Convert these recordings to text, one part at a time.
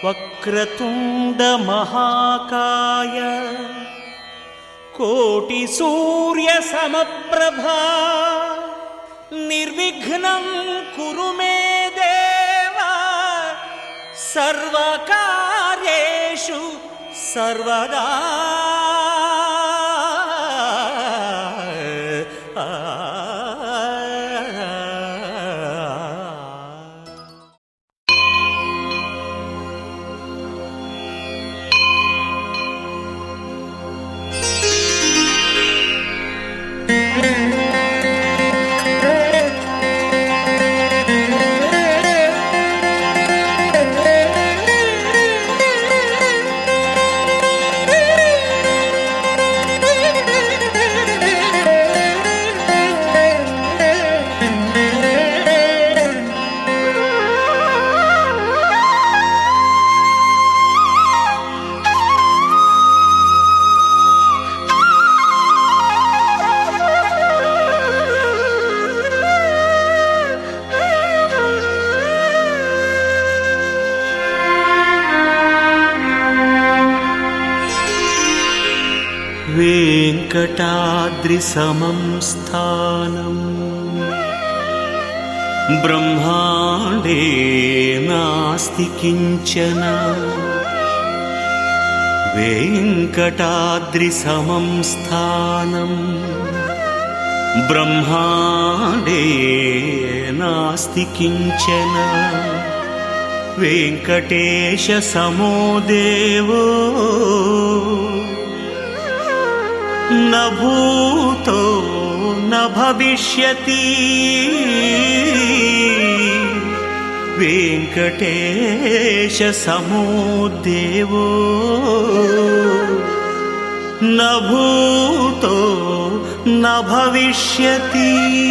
వక్రతుండ మహాకాయ కోటి సూర్య సమప్రభా నిర్విఘ్నం కురు మే దేవ సర్వకార్యేషు సర్వదా. वेङ्कटाद्रिसमं स्थानं ब्रह्माण्डे नास्ति किञ्चन. वेङ्कटाद्रिसमं स्थानं ब्रह्माण्डे नास्ति किञ्चन. वेङ्कटेशसमो देवो न भूतो न भविष्यति. वेङ्कटेश समो देवो न भूतो न भविष्यति.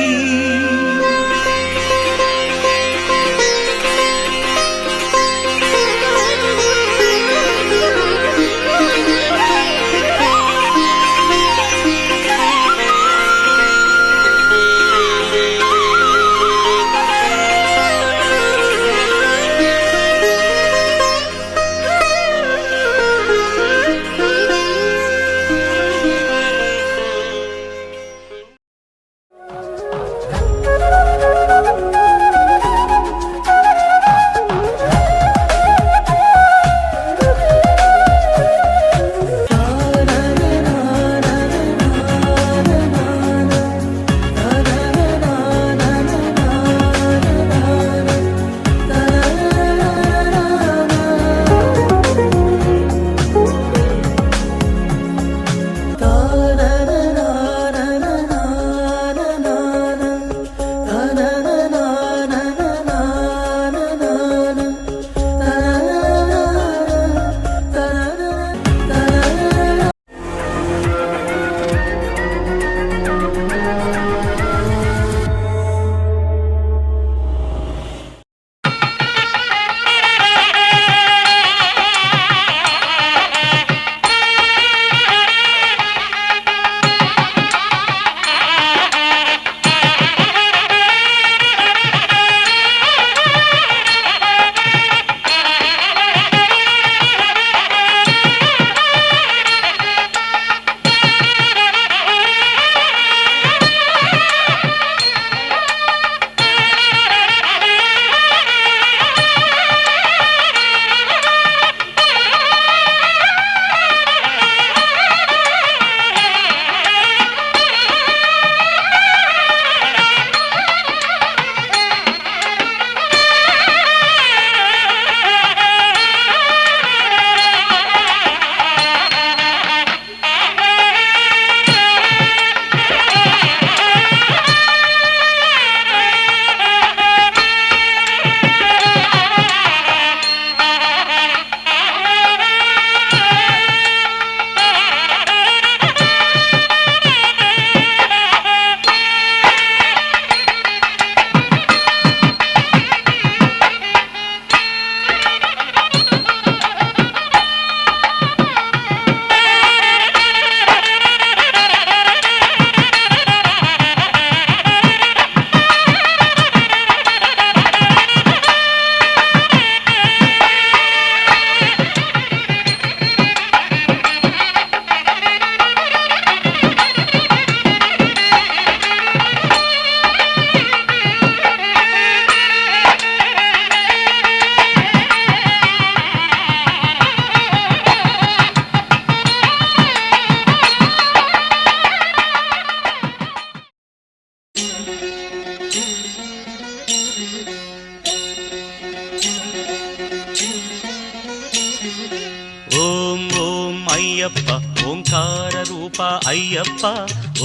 అయ్యప్ప ఓంకార రూప అయ్యప్ప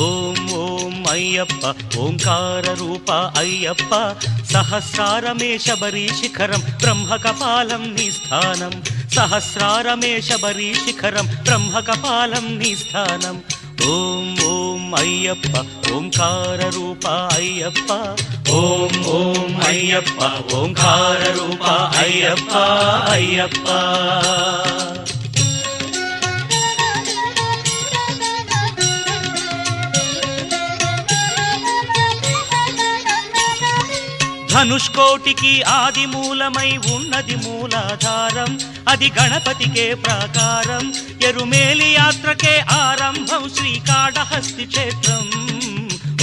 ఓం ఓం అయ్యప్ప ఓంకార రూప అయ్యప్ప సహస్రారమే శబరీ శిఖరం బ్రహ్మ కపాలం నీ స్థానం సహస్రారమే శబరీ శిఖరం బ్రహ్మ కపాలం నీ స్థానం ఓం ఓం అయ్యప్ప ఓంకార రూప అయ్యప్ప ఓం ఓం అయ్యప్ప ఓంకార రూప అయ్యప్ప అయ్యప్ప ధనుష్కోటికి ఆది మూలమై ఉన్నది మూలాధారం అది గణపతికే ప్రాకారం ఎరుమేలి యాత్రకే ఆరంభం శ్రీకాళహస్తి క్షేత్రం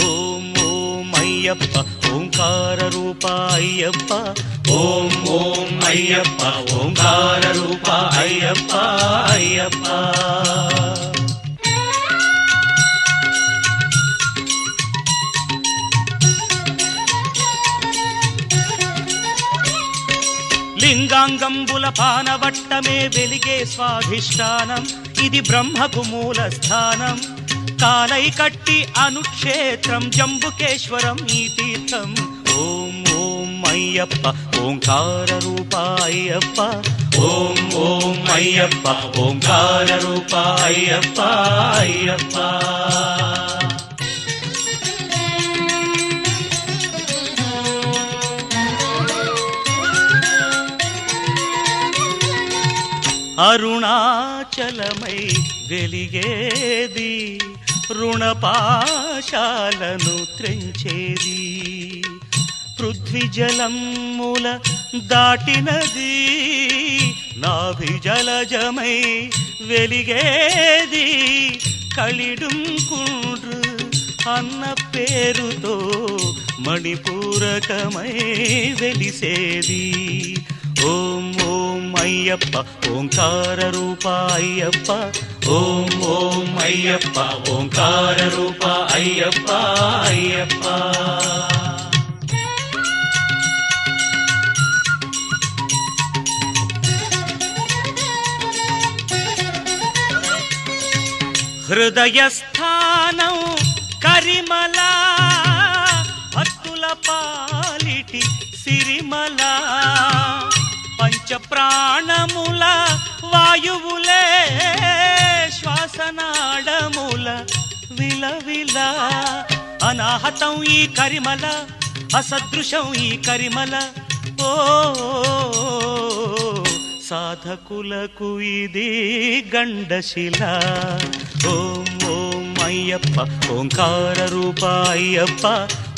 ఓం ఓం అయ్యప్ప ఓంకార రూప అయ్యప్ప ఓం ఓం అయ్యప్ప ఓంకార రూప అయ్యప్ప అయ్యప్ప లింగాంగంబుల పానవట్టమే వెలిగే స్వాధిష్టానం ఇది బ్రహ్మకు మూల స్థానం కాలై కట్టి అనుక్షేత్రం జంబుకేశ్వరం ఈ తీర్థం ఓం ఓం అయ్యప్ప ఓంకార రూప అయ్యప్ప ఓం ఓం అయ్యప్ప ఓంకార రూప అయ్యప్ప అయ్యప్ప అరుణాచలమై వెలిగేది రుణపాశాలను త్రెంచేది పృథ్వీజలముల దాటినది నాభిజలజమై వెలిగేది కలిడుంకుండ్రు అన్న పేరుతో మణిపూరకమై వెలిసేది ఓం ఓం అయ్యప్ప ఓంకార రూప అయ్యప్ప ఓం ఓం అయ్యప్ప ఓంకార రూప అయ్యప్ప అయ్యప్ప హృదయస్థానం కరిమల భక్తుల పాలిటి సిరిమల పంచప్రాణముల వాయువులే శ్వాసనాడముల విలవిల అనాహతం ఈ కరిమల అసదృశం ఈ కరిమల ఓ సాధకులకు ఇది గండశిల ఓం ఓం అయ్యప్ప ఓంకార రూప అయ్యప్ప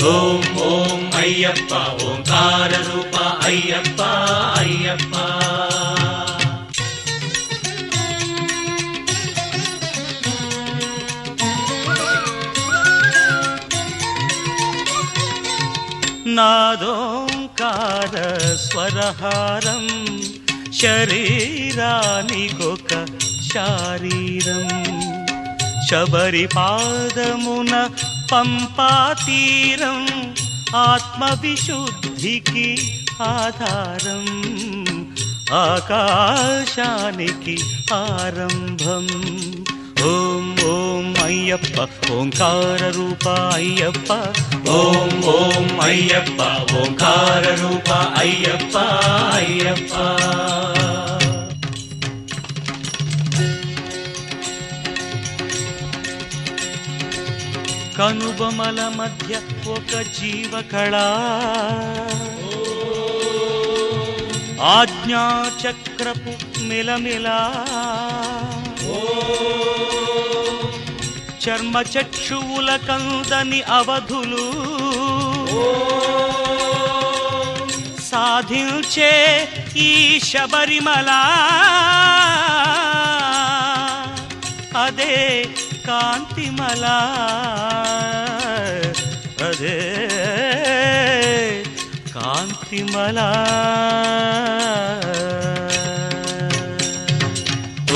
ఓం ఓం అయ్యప్ప ఓంకార రూప అయ్యప్ప అయ్యప్ప నాదోంకార స్వరహారం శరీరానికొక శారీరం శబరి పాదమున పంపాతీరం ఆత్మవిశుద్ధికి ఆధారం ఆకాశానికి ఆరంభం ఓం ఓం అయ్యప్ప ఓంకార రూప అయ్యప్ప ఓం ఓం అయ్యప్ప ఓంకార రూప అయ్యప్ప అయ్యప్ప కనుబొమల మధ్య ఒక జీవకళ ఆజ్ఞాచక్రపు మిలమిలా చర్మచక్షువుల కందని అవధులు సాధించే ఈ శబరిమల అదే కాంతిమల అదే కాంతిమల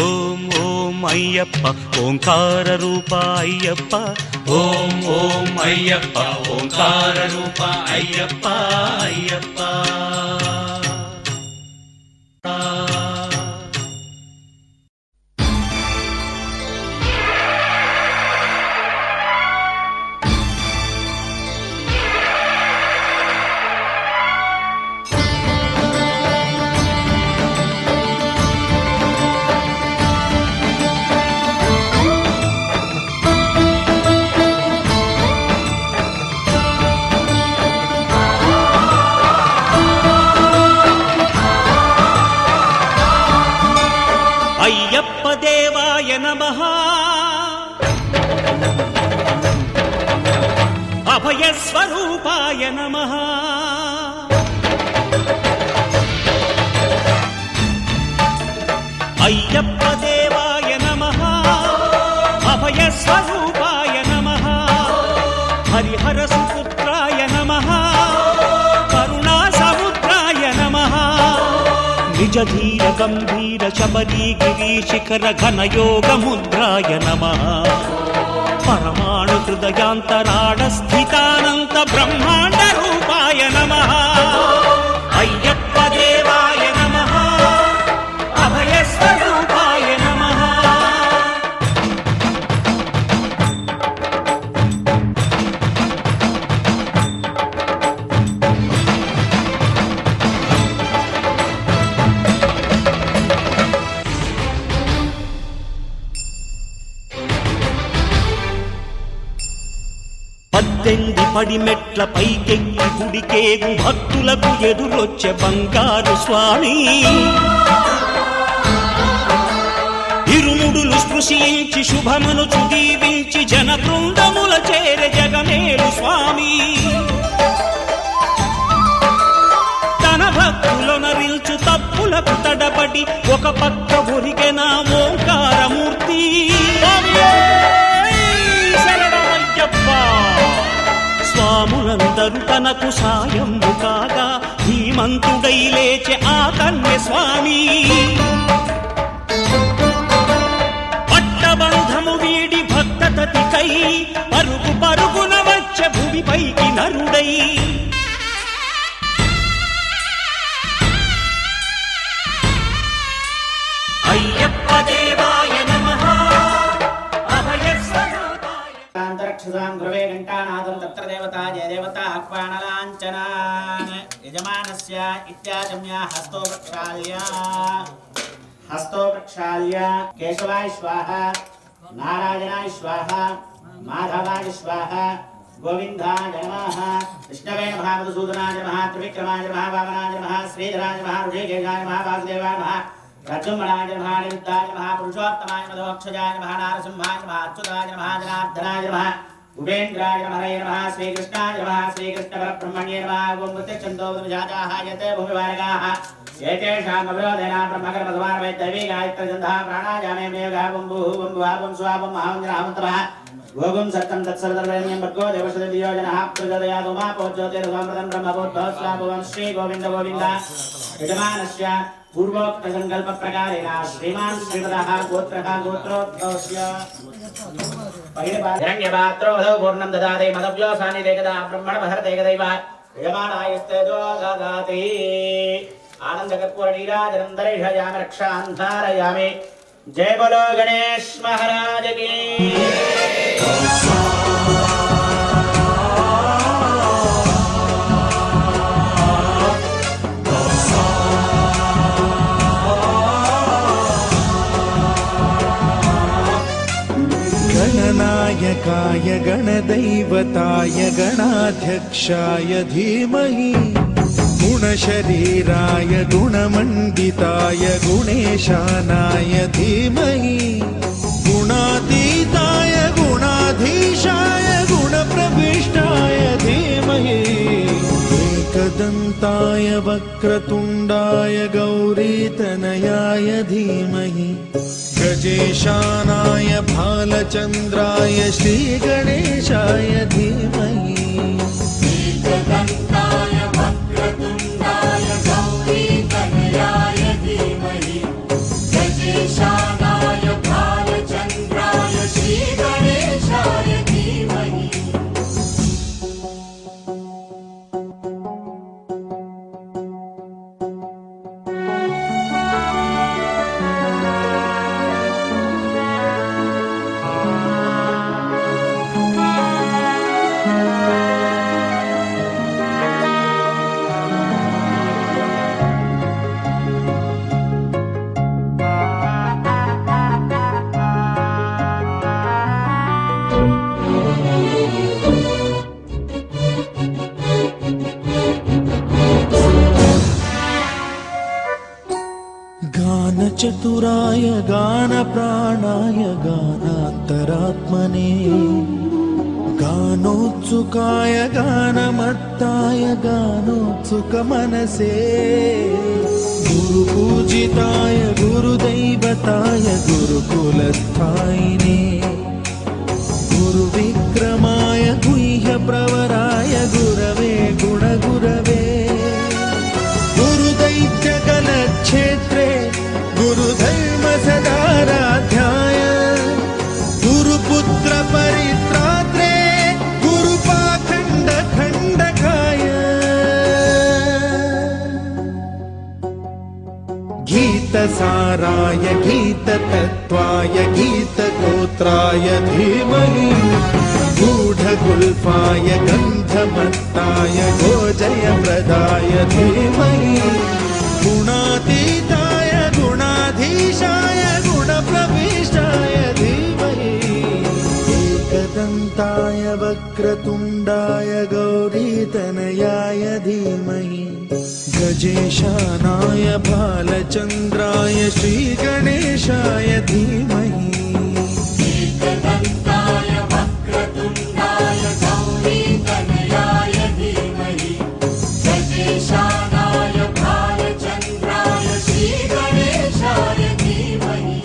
ఓం ఓం అయ్యప్ప ఓంకార రూప అయ్యప్ప ఓం ఓం అయ్యప్ప ఓంకార రూప అయ్యప్ప అయ్యప్ప నమః అభయస్వరూపాయ నమః అయ్యప్ప దేవాయ నమః అభయస్వరూపాయ నమః హరిహర సుపుత్రాయ నమః కరుణా సముద్రాయ నమః నిజ ధీర గంభీర శబరీ గిరీశిఖర ఘనయోగ ముద్రాయ నమః పరమాణు హృదయాంతరాళ స్థితానంత బ్రహ్మాండ రూపాయ నమః అయ్యప్ప దేవాయ నమః అభయస్వరూపాయ నమః పద్దెంది పడిమెట్ల పైకెక్కి గుడికేగు భక్తులకు ఎదురొచ్చే బంగారు స్వామి ఇరుముడులు స్పృశించి శుభమును చుదీవించి జన బృందముల చేర జగమేలు స్వామి తన భక్తులొనరిల్చు తప్పులకు తడబడి ఒక పక్క ఒరిగెన ఓంకారమూర్తి స్వాములందరూ తనకు సాయము కాగా ధీమంతుడై లేచె ఆ కన్య స్వామి పట్టబంధము వీడి భక్తతతికై పరుగు పరుగున వచ్చె భూమిపైకి నరుడై అయ్యప్ప దేవాయ నమః అభయస్వరూపాయ అంతరిక్షసాం గృహే ఘంటానాదం తత్ర దేవతా జయ దేవతా ఆహ్వానలాంఛనాన్ యజమానస్య ఇత్యాచమ్య హస్తో ప్రక్షాళ్య కేశవాయ స్వాహ నారాయణాయ స్వాహ మాధవాయ స్వాహ గోవిందాయ నమః విష్ణవే నమః మధుసూదనాయ నమః త్రివిక్రమాయ నమః వామనాయ నమః శ్రీధరాయ నమః ఋషికేశాయ నమః వాసుదేవాయ నమః ప్రద్యుమ్నాయ నమః నిరుద్ధాయ నమః పురుషోత్తమాయ మధోక్షజాయ నమః నారసింహాయ నమః అచ్యుతాయ నమః జనార్దనాయ నమః ఉపేంద్రాయ నమః నమః శ్రీకృష్ణాయ నమః శ్రీకృష్ణ పరబ్రహ్మణ్యే నమః ఓం ప్రత్యక్షందోజాజాహాయతే భూమివారగాః ఏతేషాం అవిరోధేన బ్రహ్మకర్మసమానవై దైవీ గాయత్రజంధః ప్రాణాయామే మేఘా ఓం భూః ఓం భువః ఓం స్వాహ ఓం మహాంజనః ఓం సత్యం తత్సర్వధర్మేణ్యం భర్గో దేవశ్రదియోజనః ప్రచోదయాత్ ఉమాపోజ్యోతిర్సంప్రదం బ్రహ్మబోద్ధోస్వాభువం శ్రీ గోవింద గోవింద యజమానస్య పూర్వోక్త సంకల్ప ప్రకారేణ శ్రీమాన్ శ్రీమదః గోత్రః గోత్రోద్భవస్య హిరణ్యపాత్రోధౌ పూర్ణం దదాతి మదవ్యోసాని దేకదా బ్రహ్మణ మహర్తే కదైవ యజమానాయస్తేజో దదాతి ఆనందకర్పూర నీరాజనం దర్శయామి రక్షాంధారయామి జయ బలో గణేష్ మహారాజ్ కీ गणनायकाय गणदैवताय गणाध्यक्षाय धीमहि गुणशरीराय गुणमण्डिताय गुणेशानाय धीमहि गुणातीताय गुणाधीशाय गुणप्रविष्टाय धीमहि एकदन्ताय वक्रतुण्डाय गौरीतनयाय धीमहि गजेशानाय भालचन्द्राय श्रीगणेशाय धीमहि एकदन्ताय वक्रतुण्डाय गौरीतनयाय धीमहि गजेशानाय भालचन्द्राय श्रीगणेशाय धीमहि गानचतुराय गानप्राणाय गानान्तरात्मने गानोत्सुकाय गानमत्ताय गानोत्सुकमनसे गुरुपूजिताय गुरुदैवताय गुरुकुलस्थायिने गुरुविक्रमाय गुह्यप्रवराय गुरवे गुणगुरवे गुरुदैत्यकलक्षेत्रे गुरुधर्मसदाराध्याय गुरुपुत्रपरित्रात्रे गुरुपाखण्डखण्डकाय गीतसाराय गीततत्त्वाय गीतगोत्राय धीमहि गूढगुल्फाय गन्धमत्ताय गोजयप्रदाय धीमहि गुणातीताय गुणाधीशाय गुणप्रविष्टाय धीमहि एकदन्ताय वक्रतुण्डाय गौरीतनयाय धीमहि गजेशानाय भालचन्द्राय श्रीगणेशाय धीमहि एकदन्ताय वक्रतुण्डाय गौरीतनयाय धीमहि गजेशानाय भालचन्द्राय श्रीगणेशाय धीमहि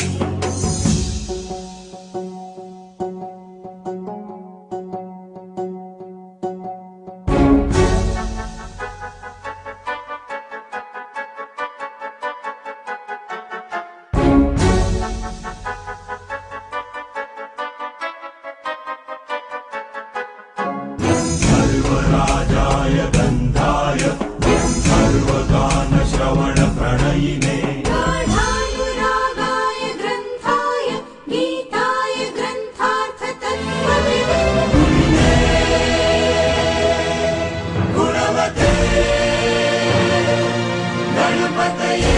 सर्वराजाय गन्धाय सर्वगानश्रवणप्रणयिने गाढानुरागाय ग्रन्थाय गीताय ग्रन्थार्थतत्त्वविदे गुणवते गणपतये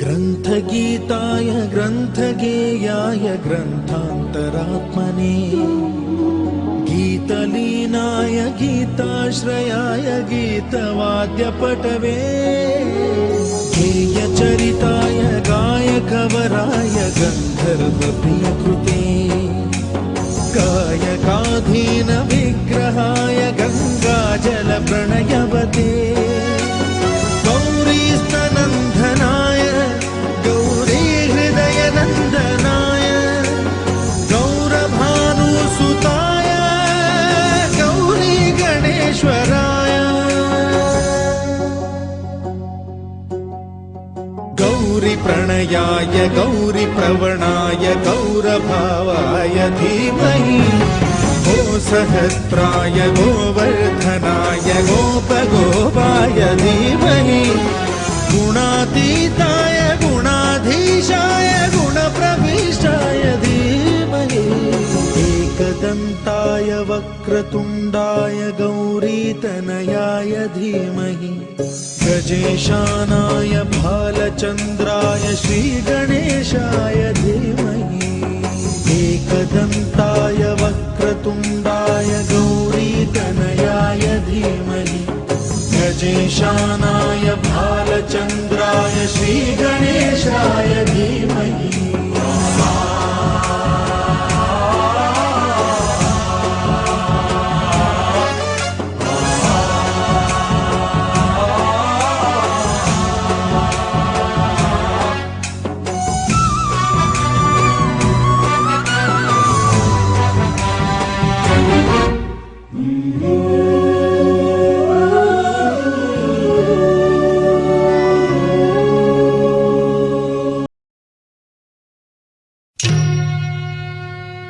ग्रन्थगीताय ग्रन्थगेयाय ग्रन्थान्तरात्मने गीतलीनाय गीताश्रयाय गीतवाद्यपटवे गेयचरिताय गायकवराय गन्धर्वप्रियकृते गायकाधीन विग्रहाय गङ्गाजलप्रणयवते गौरीस्तनन्दनाय गौरीहृदयनन्दनाय गौरभानुसुताय गौरीगणेश्वराय गौरीप्रणयाय गौरीप्रवणाय गौरभावाय धीमहि गोसहस्राय गोवर्धनाय गोपगोपाय धीमहि गुणातीताय गुणाधीशाय गुणप्रविष्टाय धीमहि एकदन्ताय वक्रतुण्डाय गौरीतनयाय धीमहि गजेशानाय भालचन्द्राय श्रीगणेशाय धीमहि एकदन्ताय वक्रतुण्डाय गौरीतनयाय धीमहि गजेशानाय भालचन्द्राय श्रीगणेशाय धीमहि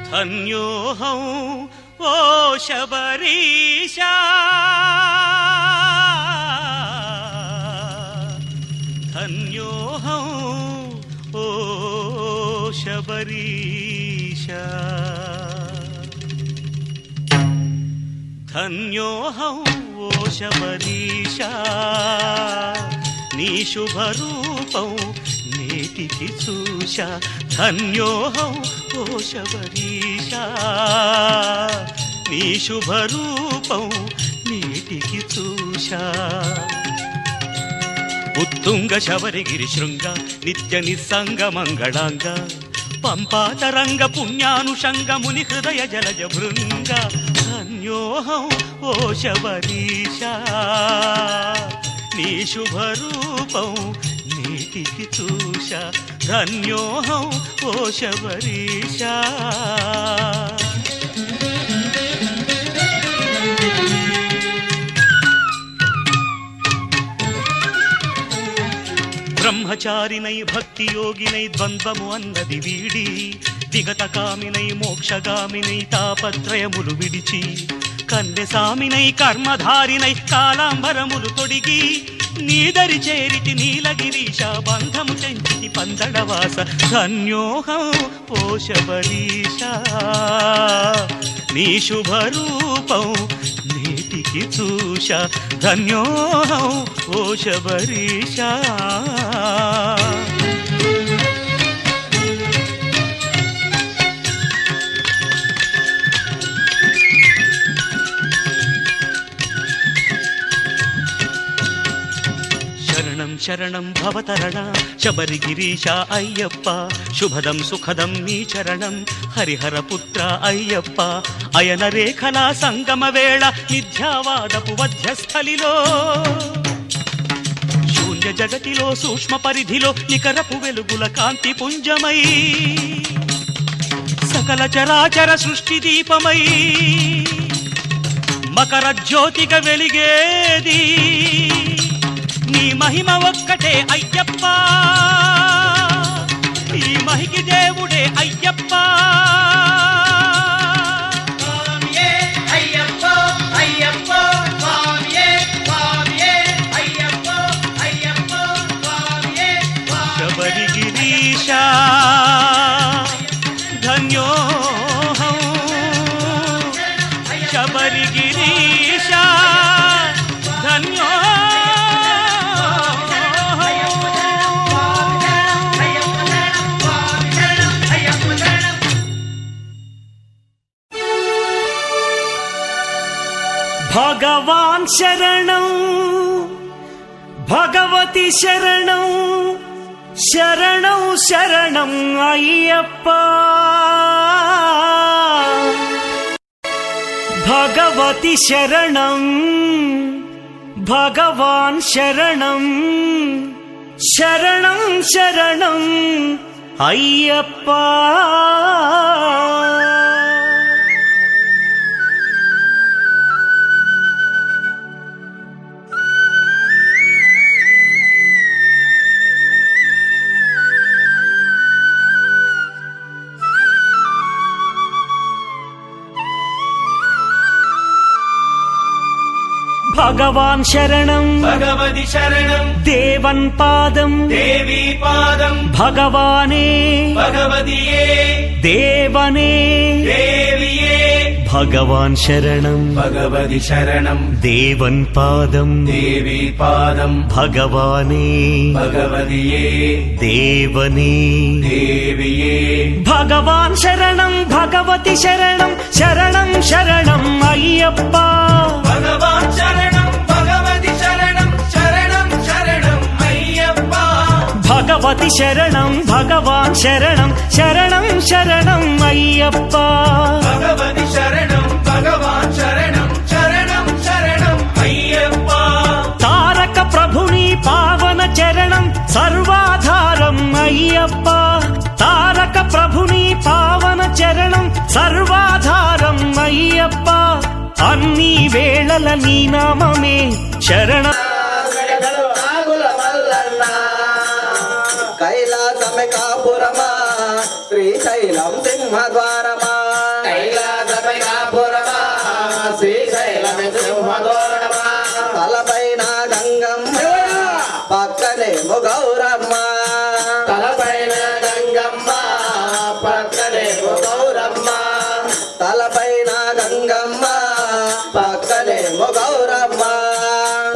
धन्योऽहं ओ शबरीशा धन्योऽहं ओ शबरीशा धन्योऽहं ओ शबरीशा నీ శుభరూపం నేటికి చూశా ధన్యోహం ఓ శబరీశా నీ శుభరూపం నేటికి చూశా ఉత్తుంగ శబరిగిరి శృంగ నిత్య నిస్సంగ మంగళాంగ పంపాతరంగ పుణ్యానుషంగ ముని హృదయ జలజ భృంగ ధన్యోహం ఓ శబరీశ నీ శుభరూపం నీటికి చూశ ధన్యోహం ఓ శబరీశ బ్రహ్మచారినై భక్తి యోగినై ద్వంద్వము అన్నది వీడి విగత కామినై మోక్షగామినై తాపత్రయములు విడిచి కన్యసామినై కర్మధారినై కాలాంబరములు తొడిగి నీదరి చేరితి నీలగిరీశ బంధము చెంచితి పందడవాస ధన్యోహం ఓ శబరీశ నీ శుభరూపం నీటికి చూశ ధన్యోహం ఓ శబరీశ శరణం శరణం భవతరణ శబరిగిరీశ అయ్యప్ప శుభదం సుఖదం నీ చరణం హరిహర పుత్ర అయ్యప్ప అయన రేఖల సంగమ వేళ మిథ్యావాదపు వధ్యస్థలిలో శూన్య జగతిలో సూక్ష్మ పరిధిలో నికరపు వెలుగుల కాంతి పుంజమై సకల చరాచర సృష్టి దీపమై మకర జ్యోతిగా వెలిగేది నీ మహిమ ఒక్కటే అయ్యప్ప ఈ మహికి దేవుడే అయ్యప్ప శబరిగిరీశ ధన్యోహం శబరిగిరీశ ధన్యో భగవాన్ శరణం భగవతి శరణం శరణం శరణం అయ్యప్ప భగవతి శరణం భగవాన్ శరణం శరణం శరణం అయ్యప్ప భగవాన్ శరణం భగవతి శరణం దేవన్ పాదం దేవీ పాదం భగవానే భగవతియే దేవనే దేవియే భగవాన్ శరణం భగవతి శరణం దేవన్ పాదం దేవీ పాదం భగవానే భగవతియే దేవనే దేవియే భగవాన్ శరణం భగవతి శరణం శరణం శరణం అయ్యప్ప భగవాన్ శరణం భగవతి శరణం శరణం శరణం అయ్యప్ప భగవతి శరణం భగవాన్ శరణం శరణం శరణం అయ్యప్ప భగవతి శరణం భగవాన్ శరణం శరణం శరణం అయ్యప్ప తారక ప్రభుని పావన చరణం సర్వాధారం అయ్యప్ప తారక ప్రభుని పావన చరణం సర్వాధారం అయ్యప్ప అన్ని వేళల నీ నామమే శరణ కైలాసమే కాపురమా శ్రీశైలం సింహద్వారమా కైలాసమే కాపురమా శ్రీశైలమే సింహద్వారమా తలపైన గంగమ్మ పక్కనేమో గౌరమ్మ తలపైన గంగమ్మ పక్కనేమో గౌరమ్మ తలపైన గంగమ్మ పక్కనేమో గౌరమ్మ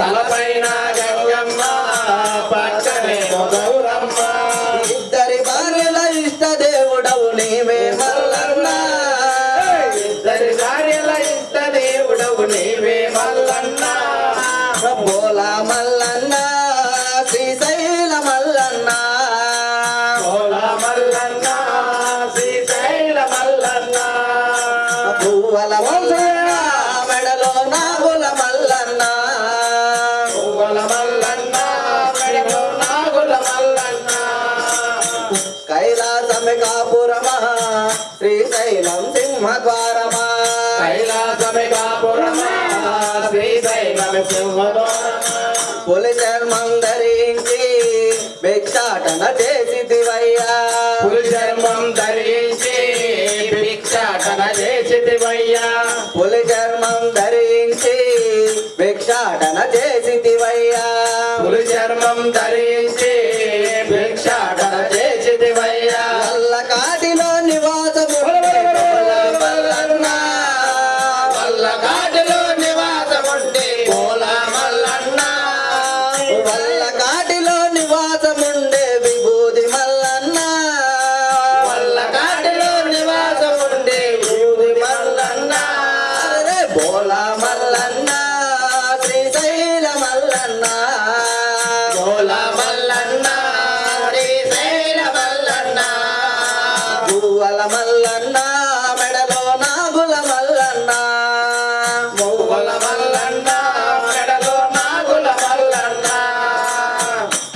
తలపైన గంగమ్మ పక్కనేమో గౌరమ్మ ఇద్దరి భార్యల ఇష్ట దేవుడవు నీవే మల్లన్న ఇద్దరి భార్యల ఇష్ట దేవుడవు నీవే మల్లన్న బోలా మల్లన్న శ్రీ శ్రీశైలం సింహద్వారమా కైలాసమికాపురమా శ్రీశైలం సింహద్వారమా పులి చర్మం ధరించి భిక్షాటన చేసిదివయ్యా పులి చర్మం ధరించి భిక్షాటన చేసిదివయ్యా పులి చర్మం ధరించి భిక్షాటన చేసిదివయ్యా పులి చర్మం ధరించి భిక్షాటన చేసిదివయ్యా వల్ల కాటిలో నివాసము వల్లకాటిలో నివాసముంటే పోలా మల్లన్న వల్ల కాటిలో నివాసముండే విభూతి మల్లన్న వల్లకాటిలో నివాసముంటే విభూతి మల్లన్న అరే బోలా మల్లన్న శ్రీశైల మల్లన్న పోలా మల్లన్న శ్రీశైల మల్లన్న గువ్వల మల్లన్న మెడలో నాగుల మల్లన్న మువ్వల మల్లన్న మెడలో నాగుల మల్లన్న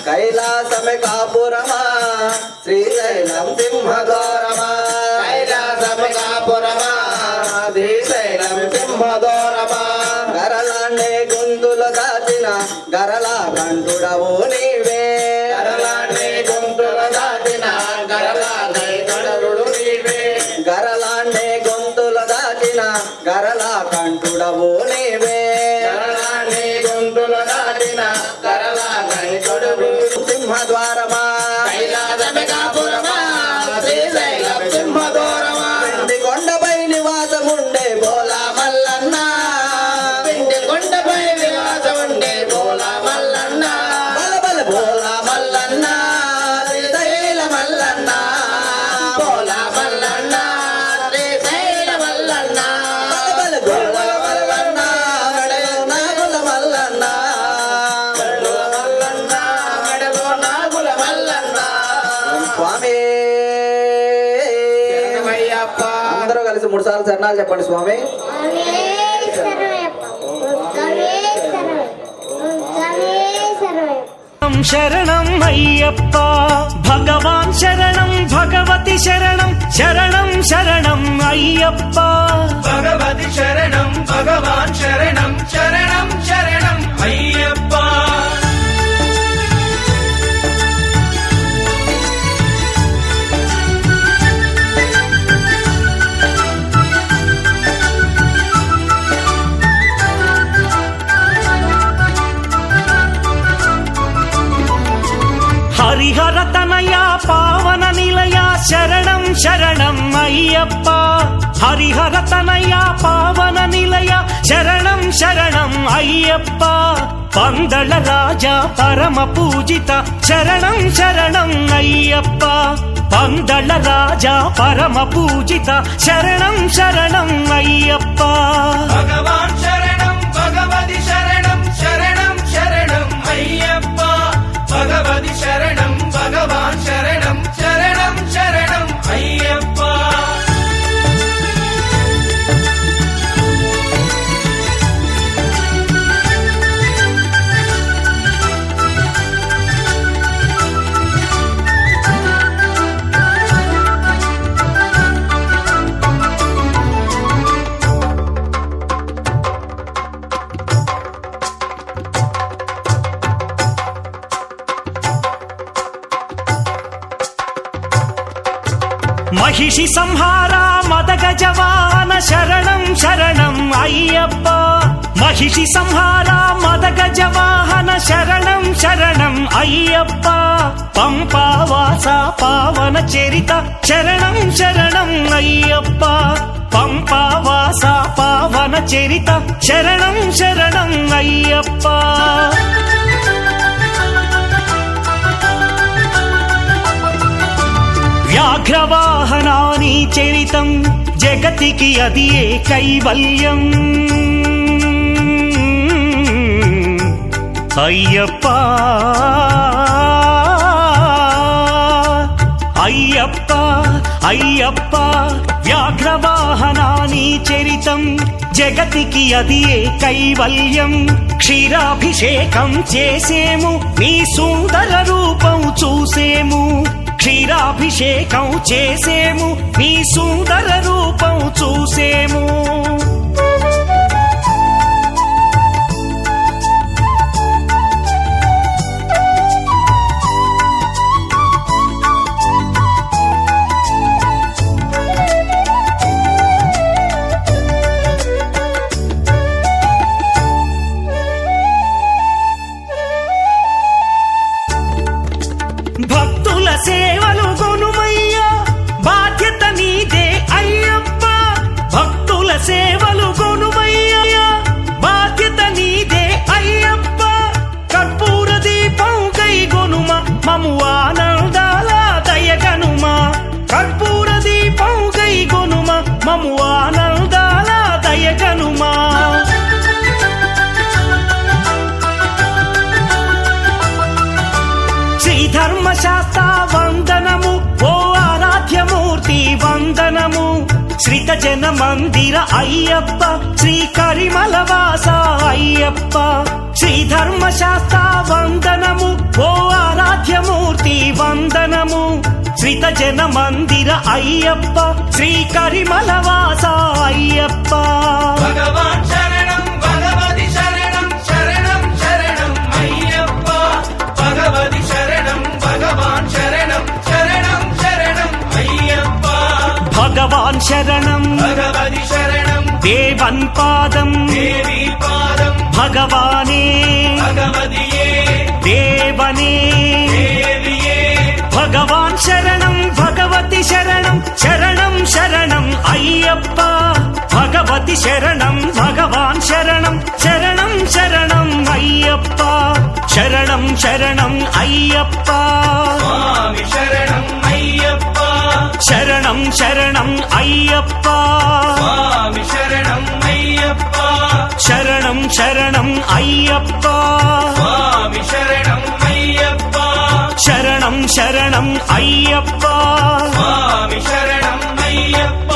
కైలాసమే కాపురమా శ్రీశైలం సింహద్వారమా కైలాసమికాపురమా శ్రీశైలం సింహద్వారమా గరలాండే గొంతులు దాచిన గరలా కంటుడవు నీవే గరలాంటి గొంతుల దాటిన గరలాంటి గడరుడు నీవే గరలాండే గొంతులు దాచిన గరలా కంటుడవు నీవే గరలాంటి గొంతుల దాటిన గరలాంటి గడుడు సింహద్వారమా కైలాసమికాపురమా శ్రీశైలం సింహద్వారమా వెండి కొండపై నివాసముండే బోలా మల్లన్న వెండి కొండపై నివాసముండే బోలా మల్లన్న బలబల బోలా మల్లన్న శ్రీశైల మల్లన్న బోలా మల్లన్న శ్రీశైల మల్లన్న బలబల గోల మల్లన్న మెడలో నాగుల మల్లన్న మెడలో మల్లన్న మెడలో నాగుల మల్లన్న స్వామి శరణమయ్యప్ప అందరూ కలిసి 3 సార్లు శరణాలు చెప్పండి స్వామి శరణం అయ్యప్ప భగవాన్ శరణం భగవతి శరణం శరణం శరణం అయ్యప్ప భగవతి శరణం భగవాన్ శరణం శరణం శరణం అయ్యప్ప హరిహర తనయ పావన నిలయ శరణం శరణం అయ్యప్ప హరిహర తనయ పావన నిలయ శరణం శరణం అయ్యప్ప పందళ రాజా పరమ పూజిత శరణం శరణం అయ్యప్ప పందళ రాజా పరమ పూజిత శరణం శరణం అయ్యప్ప భగవాన్ శరణం భగవతి శరణం శరణం శరణం అయ్యప్ప భగవతి శరణం భగవాన్ శరణం శరణం శరణం అయ్యప్ప మహిషి సంహార మదగజవాన శరణం శరణం అయ్యప్ప మహిషి సంహార మదగజవాహన శరణం శరణం అయ్యప్ప పంపావాస పావన చరిత శరణం శరణం అయ్యప్ప పంపావాస పావన చరిత శరణం శరణం అయ్యప్ప వ్యాఘ్రవాహనాని చరితం జగతికి అది ఏ కైవల్యం అయ్యప్ప అయ్యప్ప అయ్యప్ప వ్యాఘ్రవాహనాని చరితం జగతికి అది ఏ కైవల్యం క్షీరాభిషేకం చేసేము నీ సుందర రూపం చూసేము క్షీరాభిషేకం చేసేము నీ సుందర రూపం చూసేము భక్తుల సేవలు గొనుమయ్యా బాధ్యత నీదే అయ్యప్ప భక్తుల సేవలు గొనుమయ్యా బాధ్యత నీదే అయ్యప్ప కర్పూర దీపం కై గొనుమ మము ఆనందాల దయగనుమ కర్పూర దీపం కై గొనుమ మము ఆనందాల దయగనుమా ధర్మశాస్త్ర వందనము ఓ ఆరాధ్యమూర్తి వందనము శ్రీత జన మందిర అయ్యప్ప శ్రీ కరిమల వాస అయ్యప్ప శ్రీ ధర్మశాస్త్ర వందనము ఓ ఆరాధ్యమూర్తి వందనము శ్రీత జన మందిర అయ్యప్ప శ్రీ కరిమల వాస అయ్యప్ప భగవాన్ శరణం భగవతి శరణం శరణం శరణం అయ్యప్ప భగవతి శరణం భగవాన్ శరణం శరణం శరణం అయ్యప్ప భగవాన్ శరణం భగవతి శరణం దేవన్ పాదం దేవి పాదం భగవానే భగవతియే దేవనే దేవియే భగవాన్ శరణం భగవతి శరణం శరణం శరణం అయ్యప్ప భగవతి శరణం భగవాన్ శరణం శరణం శరణం అయ్యప్ప శరణం శరణం అయ్యప్ప స్వామి శరణం అయ్యప్ప శరణం శరణం అయ్యప్ప స్వామి శరణం అయ్యప్ప శరణం శరణం అయ్యప్ప స్వామి శరణం అయ్యప్ప శరణం శరణం అయ్యప్ప స్వామి శరణం అయ్యప్ప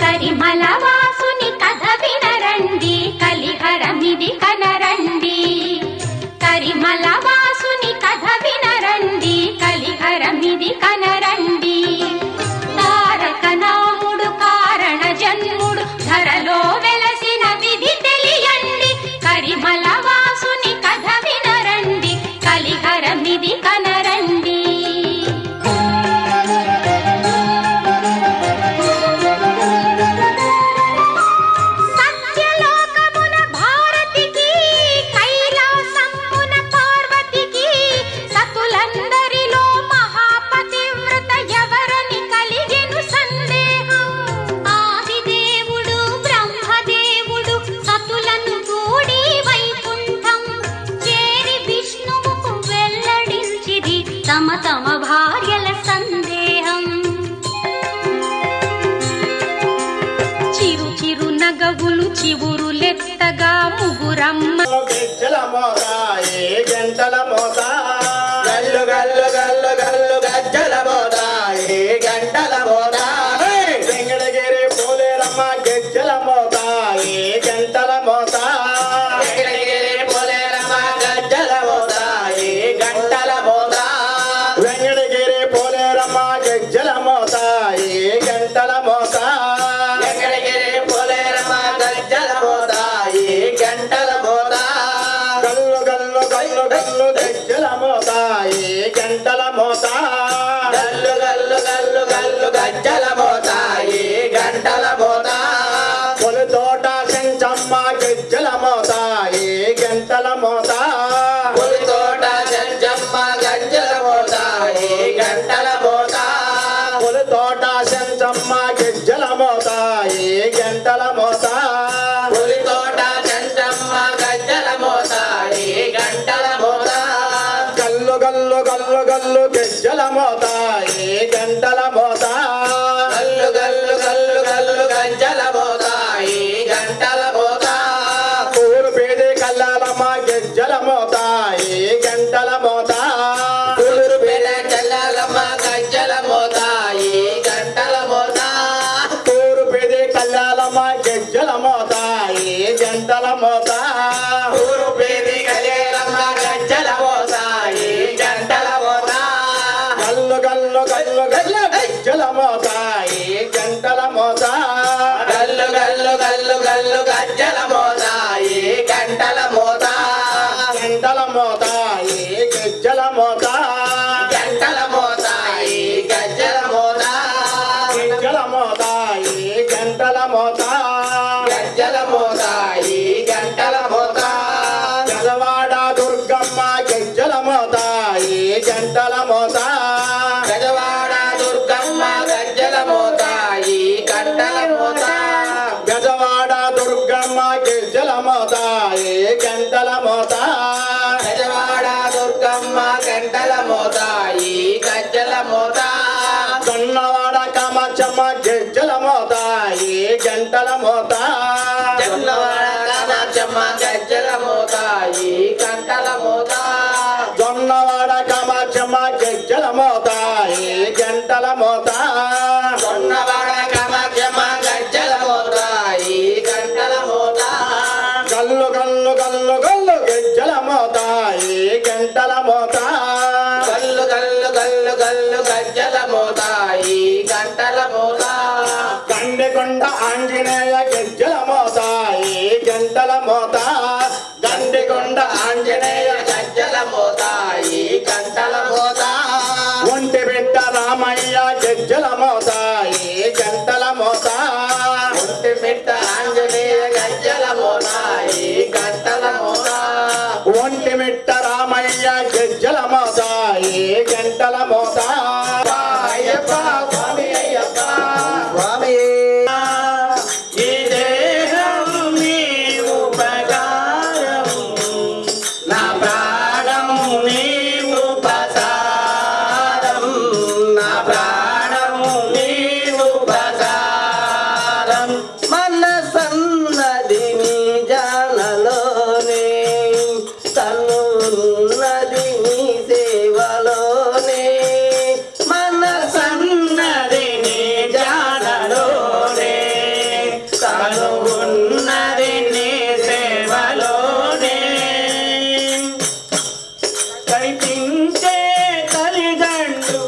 కరిమల వాసుని కథ వినరండి కలిహరమిది కనరండి కరిమల వాసుని కథ వినరండి కలిహరమిది కనరండి తారక నాముడు కారణ జన్ముడు ధరలో వెలసిన విధి తెలియండి కరిమల వాసుని కథ వినరండి కలిహరమిది కనరండి సత్యలోకమున భారతికి కైలాసమున పార్వతికి సతులందరిలో మహాపతివ్రత ఎవరని కలిగెను సందేహం ఆదిదేవుడు బ్రహ్మదేవుడు సతులను కూడి వైకుంఠం చేరి విష్ణువుకు వెల్లడించిది తమ తమ భార్యల సందేహం చిరు చిరు నగవులు చివురులెత్తగా ముగురమ్మ గజ్జల మోత ఏ గంటల మోత గల్లు గల్లు గల్లు గల్లు గజ్జల మోత ఏ గంటల మోత వెంకటగిరి పోలేరమ్మ గజ్జల మోత ఏ గంటల మోత వెంకటగిరి పోలేరమ్మ గజ్జల మోత ఏ గంటల మోత వెంకటగిరి పోలేరమ్మ గజ్జల మోత ఏ గంటల మోత వెంకటగిరి పోలేరమ్మ గజ్జల మోత ఏ గంటల మోత గల్లు గల్లు గల్లు గల్లు గజ్జల మోత ఏ గంటల మోత గల్లు గల్లు గల్లు గల్లు గజ్జల మోత ఏ గంటల మోత కొలుత దుర్గమ్మ గజ్జల మోత ఈ జంటల మోత ఊరు పేది గజేలమ్మ గజ్జల మోత ఈ జంటల మోత గల్లు గల్లు గల్లు గల్లు గజ్జల మోత ఈ జంటల మోత గల్లు గల్లు గల్లు గల్లు గజ్జల మోత ఈ గంటల మోత జంటల మోత ఈ గజ్జల మోత గంటల మోత ఈ గజ్జల మోత గజ్జల మోత ఈ గంటల మోత గజ్జల మోత ఈ గంటల మోత గజవాడ దుర్గమ్మ గజ్జల మోత ఈ జంటల మోత గజవాడ దుర్గమ్మ గజ్జల మోత ఈ గంటల మోత గజవాడ దుర్గమ్మ గజ్జల మోత ఈ గంటల మోత గజవాడ దుర్గమ్మ గంటల మోత ఈ గజ్జల మోత జొన్నవాడ కామాక్షమ్మ గజ్జల మోత ఈ గంటల మోత జొన్నవాడ కామాక్షమ్మ గజ్జల మోత ఈ గంటల మోత జొన్నవాడ కామాక్షమ్మ గజ్జల మోత ఈ గంటల మోత జొన్నవాడ కామాక్షమ్మ గజ్జల మోత ఈ గంటల మోత గల్లు గల్లు గల్లు గల్లు గజ్జల మోత ఈ గంటల మోత గల్లు గల్లు గల్లు గల్లు గజ్జల మోత ఈ గంటల మోత గండికొండ ఆంజనేయ గజ్జల మోత ఈ గంటల మోత గండికొండ ఆంజనేయ గజ్జల మోత ఈ గంటల మోత ఒంటి బిడ్డ రామయ్య గజ్జల మోత ఈ గంటల మోత ఒంటి మిట్ట ఆంజనేయ గజ్జల మోత ఈ గంటల మోత ఒంటి మిట్ట రామయ్య గజ్జల మోత ఈ గంటల మోత అయ్యప్ప స్వామి అయ్యప్ప స్వామి ఈ దేహము నీ ఉపకారము నా ప్రాణము నీ ఉపసారం నా ప్రాణము నీవు ప్రసారం మనసన్నది నీ జానలోనే తనున్నది నీ సేవలోనే మనసన్నది నీ జానలోనే తనున్నది నీ సేవలోనే కనిపించే తల్లిదండ్రు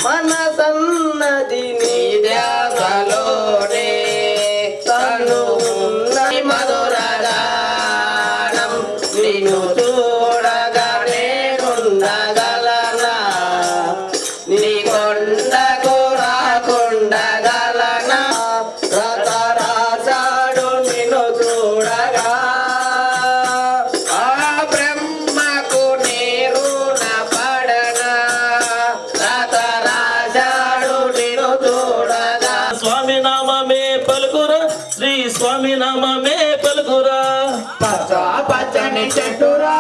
మనసన్నది నీ ధ్యాసలోనే తనున్నది మధురగానం నిన్ను చూడగానే ఉండగలనా నీ కొండకు రాకుండగలనా రతరాసాడు నిన్ను చూడగా ఆ బ్రహ్మకు నీరున పడనా రతరాసాడు నిన్ను చూడగా స్వామి నామమే పలుకురా శ్రీ స్వామి నామమే పలుకురా పచ్చ పచ్చని చెట్టురా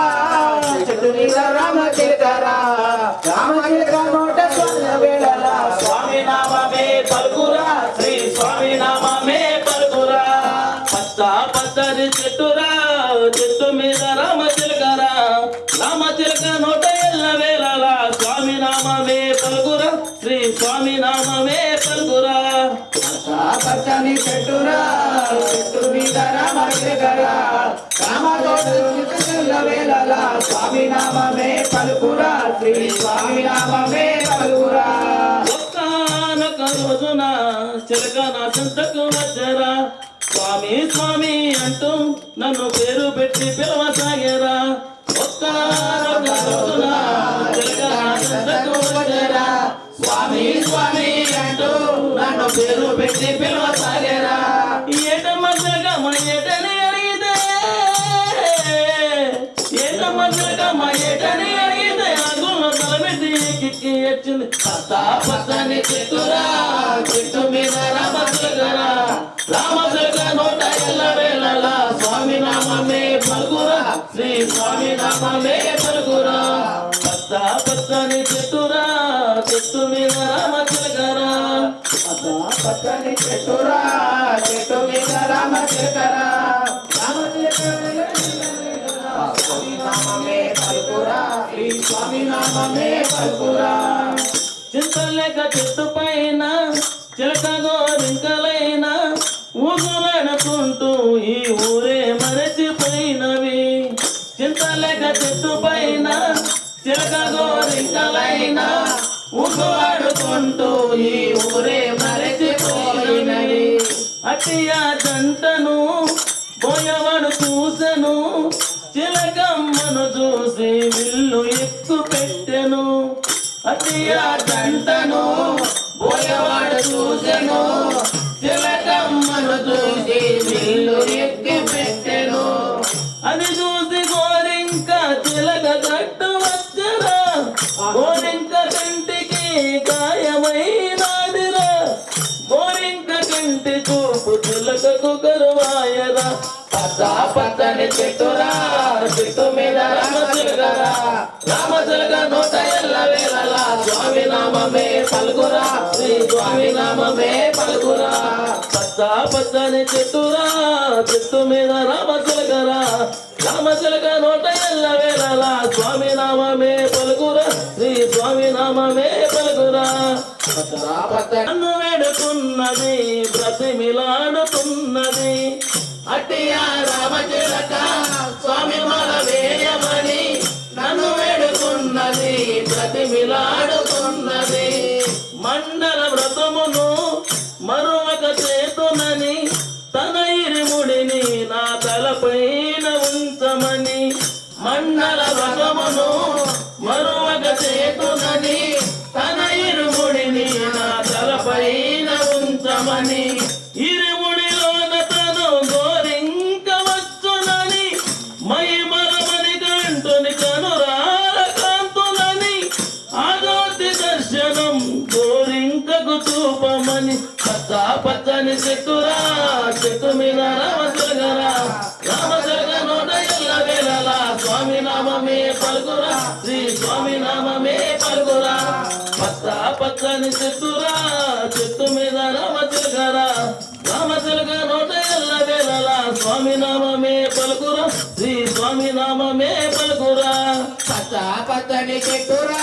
చెట్టు మీద రామ చిలకరా రామ చిలక నోట స్వర్ణ వేళల స్వామి నామమే పలుకురా శ్రీ స్వామి నామమే పలుకురా పచ్చ పచ్చని చెట్టురా చెట్టు మీద రామ చిలకరా రామ చిలక నోట ఎల్ల వేళలా స్వామి నామమే పలుకురా శ్రీ స్వామి నామమే పలుకురా పచ్చని చెట్టురా చెట్టు మీద రామ చిలకరా రామ తోట వేళల స్వామి నామమే పలుకురా శ్రీ స్వామి నామమే పలుకురా ఒక్కనొక రోజున చిలక నా చెంతకు వచ్చరా స్వామి స్వామి అంటూ నన్ను పేరు పెట్టి పిలవసాగరా ఒక్కనొక రోజున చిలక నా చెంతకు వచ్చరా స్వామి స్వామి అంటూ నన్ను పేరు పెట్టి పిలవసాగరా ఏటమ్మ చిలకమ్మ ఏటని అడిగితే ఏటమ్మ చిలకమ్మ ఏటని అడిగితే అగుల్లో తలబెట్టి కిక్కి వచ్చింది పచ్చా పచ్చని చెట్టురా చెట్టు మీద రామ చిలకరా రామ చిలక నోట ఎల్ల వేళలా స్వామి నామమే పలుకురా శ్రీ స్వామి నామమే పలుకురా పచ్చా పచ్చని చెట్టురా చెట్టు మీద రామ చిలకరా పచ్చని చెట్టురా చెట్టు మీద రామ చిలకరా రామ స్వామి నామమే పలుకురా శ్రీ స్వామి నామమే పలుకురా చింతలేక చెట్టు పైన చిలక గోరింకలైన అటియా జంటను బోయవాడు చూసెను చిలకమ్మను చూసి విల్లు ఎక్కు పెట్టెను అటియా జంటను బోయవాడు చూసెను చిలకమ్మను చూసి విల్లు ఎక్కి పెట్టెను అది చూసి గోరింక చిలక గట్టు వచ్చరా గోరింక కంటికి గాయమైనాదిరా గోరింక కంటి చూపు చిలకకు కరువాయరా పచ్చా పచ్చని చెట్టురా చెట్టు మీద రామచిలకరా రామచిలక నోట ఎల్ల వేళలా స్వామి నామమే పలుకురా శ్రీ స్వామి నామమే పలుకురా పచ్చా పచ్చని చెట్టురా చెట్టు మీద రామచిలకరా రామచిలక నోట ఎల్ల వేళలా స్వామి నామమే పలుకురా శ్రీ స్వామి నామమే పలుకురా నన్ను వేడుకున్నది బ్రతిమిలాడుతున్నది అట్టియా రామచిలక స్వామి మాల వేయమని నన్ను వేడుకున్నది బ్రతిమిలాడుతున్నది మండల వ్రతమును మరొక చేతునని తన ఇరుముడిని నా తలపైన ఉంచమని మండల వ్రతమును మరొక చేతునని తన ఇరుముడిని నా తలపైన ఉంచమని ఇరుముడిలోన తను గోరింక వచ్చునని మహిమలమని కంటుని కనురాల కాంతులని ఆగోతి దర్శనం గోరింకకు చూపమని పచ్చా పచ్చని చెట్టురా చెట్టు మీద రామచిలకరా రామచిలక నోట ఎల్ల వేళలా స్వామి నామమే పలుకురా శ్రీ స్వామి నామమే పలుకురా పచ్చా పచ్చని చెట్టురా చెట్టు మీద రామచిలకరా రామచిలక నోట ఎల్ల వేళలా స్వామి నామమే పలుకురా శ్రీ స్వామి నామమే పలుకురా పచ్చా పచ్చని చెట్టురా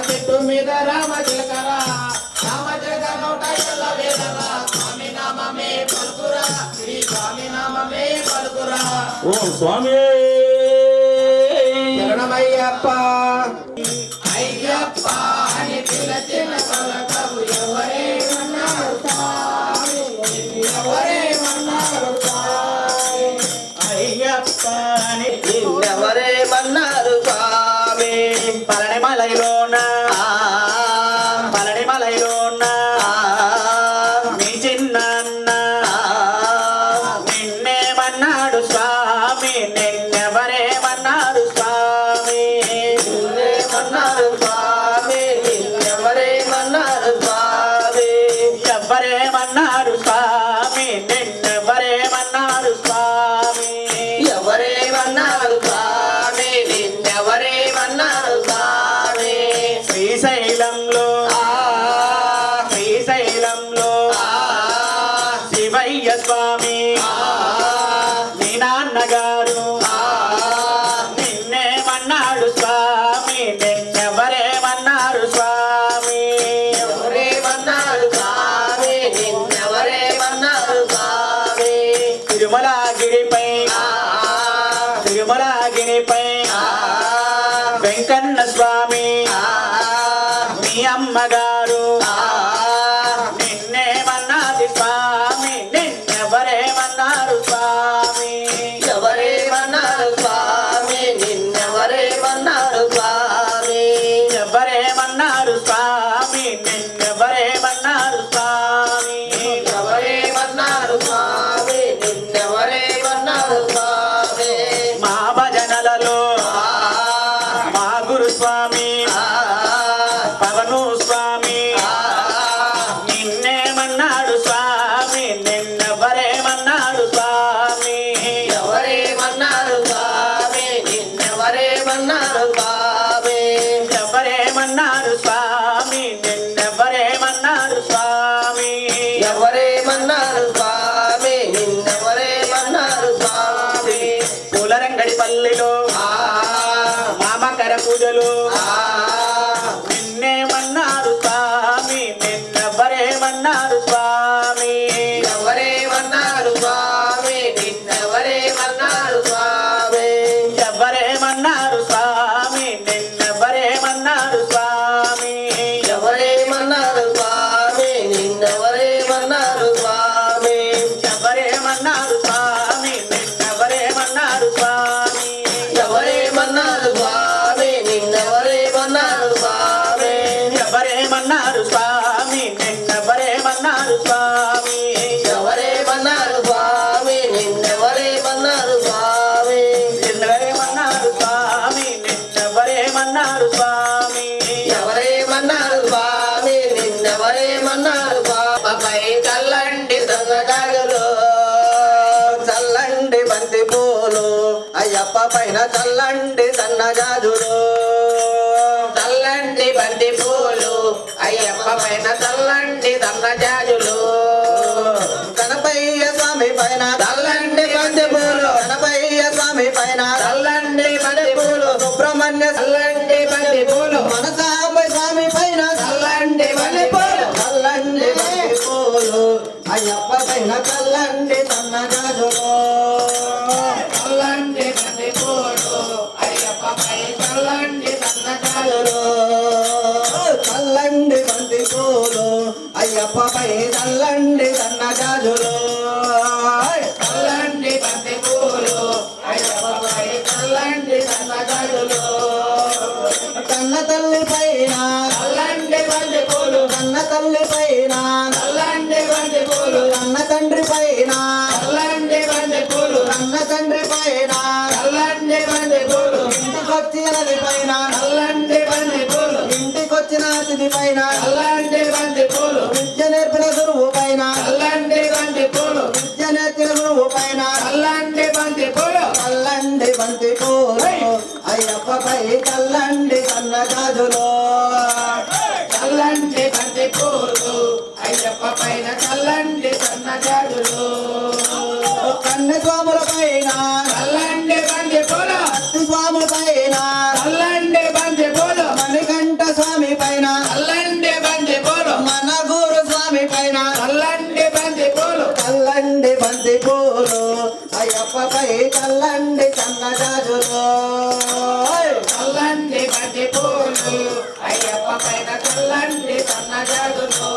చెట్టు మీద రామచిలకరా రామచిలక నోట ఎల్ల వేళలా స్వామి నామమే పలుకురా శ్రీ స్వామి నామమే పలుకురా ఓం స్వామి శరణమయ్యప్ప అయ్యప్ప అని పిలచిన పలకవు ఎవరేమన్నారు స్వామి ఎవరేమన్నారు స్వామి అయ్యప్ప అని ఎవరేమన్నారు స్వామి పళనిమలైలోన పళనిమలైలోన మీ చిన్న నిన్నేమన్నాడు స్వామి నిన్నెవరేమన్నారు స్వామి నిన్నేమన్నారు స్వామి నిన్నెవరేమన్నారు స్వామి ఎవరేమన్నారు స్వామి నిన్నెవరేమన్నారు స్వామి ఎవరేమన్నారు స్వామి నిన్నెవరేమన్నారు స్వామి శ్రీశైలంలో శ్రీశైలంలో శివయ్య స్వామి మీ నాన్నగారు నిన్నేమన్నాడు స్వామి నిన్నెవరేమన్నారు స్వామి ఎవరేమన్నారు స్వామి నిన్నెవరేమన్నారు స్వామి తిరుమలగిరిపై తిరుమలగిరిపై వెంకన్న స్వామి మీ అమ్మగారు నిన్నేమన్నది స్వామి నిన్నెవరేమన్నారు స్వామి ఎవరేమన్నారు స్వామి నిన్నెవరేమన్నారు స్వామి ఎవరేమన్నారు స్వామి నిన్నెవరేమన్నారు స్వామి ఎవరేమన్నారు స్వామి నిన్నెవరేమన్నారు స్వామి మా భజనలలో మా గురు స్వామి పవను స్వామి నిన్నేమన్నాడు స్వామి నిన్నెవరేమన్నాడు స్వామి ఎవరేమన్నారు స్వామి నిన్నెవరేమన్నారు స్వామి ఎవరేమన్నారు స్వామి నిన్నెవరేమన్నారు స్వామి ఎవరేమన్నారు స్వామి నిన్నెవరేమన్నారు స్వామి పూలరంగడి పల్లిలో మామకర పూజలు నిన్నేమన్నారు స్వామి నిన్నెవరేమన్నారు స్వామి ఎవరేమన్నారు స్వామి నిన్నెవరేమన్నారు స్వామి ఎవరేమన్నారు స్వామి నిన్నెవరేమన్నారు స్వామి ఎవరేమన్నారు స్వామి నిన్నెవరేమన్నారు స్వామి అయ్యప్ప పైన చల్లండి సన్నజాజులు చల్లండి బంతి పూలు అయ్యప్ప పైన చల్లండి సన్నజాజులు గణపయ్య స్వామి పైన చల్లండి బంతి పూలు గణపయ్య స్వామి పైన చల్లండి బంతి పూలు సుబ్రహ్మణ్య చల్లండి బంతి పూలు మనసాంబ స్వామి పైన చల్లండి బంతి పూలు చల్లండి బంతి పూలు అయ్యప్ప పైన చల్లండి సన్నజాజులు చల్లండి బంతి పూలు అయ్యప్ప పై చల్లండి సన్నజాజులు చల్లండి బంతి పూలు అయ్యప్ప పై చల్లండి సన్నజాజులు చల్లండి బంతి పూలు అయ్యప్ప పై చల్లండి సన్నజాజులు కన్న తల్లి పైన చల్లండి బంతి పూలు కన్న తల్లి పైన చల్లండి బంతి పూలు కన్న తండ్రి పైన చల్లండి బంతి పూలు కన్న తండ్రి పైన చల్లండి బంతి పూలు ఇంటికొచ్చినది పైన చల్లండి బంతి పూలు ఇంటికొచ్చిన అతిథి పైన చల్లండి బంతి పూలు విద్య నేర్పిన గురువు పైన చల్లండి బంతి పూలు విద్య నేర్పిన గురువు పైన చల్లండి బంతి పూలు చల్లండి బంతి పూలు అయ్యప్ప పై చల్లండి సన్నజాజులు చల్లండి బంతి పూలు అయ్యప్ప పైన చల్లండి సన్నజాజులు కన్య స్వాముల పైన చల్లండి బంతి పూలు అత్తి స్వాముల పైన చల్లండి బంతి పూలు మణికంఠ స్వామి పైన చల్లండి బంతి పూలు మన గురు స్వామి పైన చల్లండి బంతి పూలు చల్లండి బంతి పూలు అయ్యప్ప పై చల్లండి సన్నజాజులు చల్లండి బంతి పూలు అయ్యప్ప పైన చల్లండి సన్నజాజులు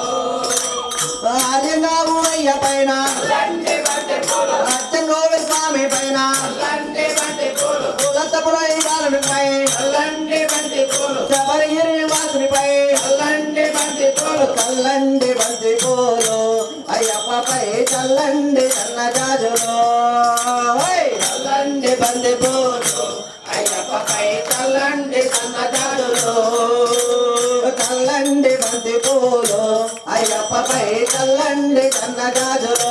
ఆర్యగావు అయ్య పైన చల్లండి బంతి పూలు అచ్చంగోవి స్వామి పైన చల్లండి బంతి పూలు కులతపురై బాలునిపై చల్లండి బంతి పూలు శబరిగిరి వాసునిపై చల్లండి బంతి పూలు చల్లండి బంతి పూలు అయ్యప్ప పై చల్లండి సన్నజాజులు చల్లండి బంతి పూలు అయ్యప్ప పై చల్లండి సన్నజాజులు చల్లండి బంతి పూలు అయ్యప్ప పై చల్లండి సన్నజాజులు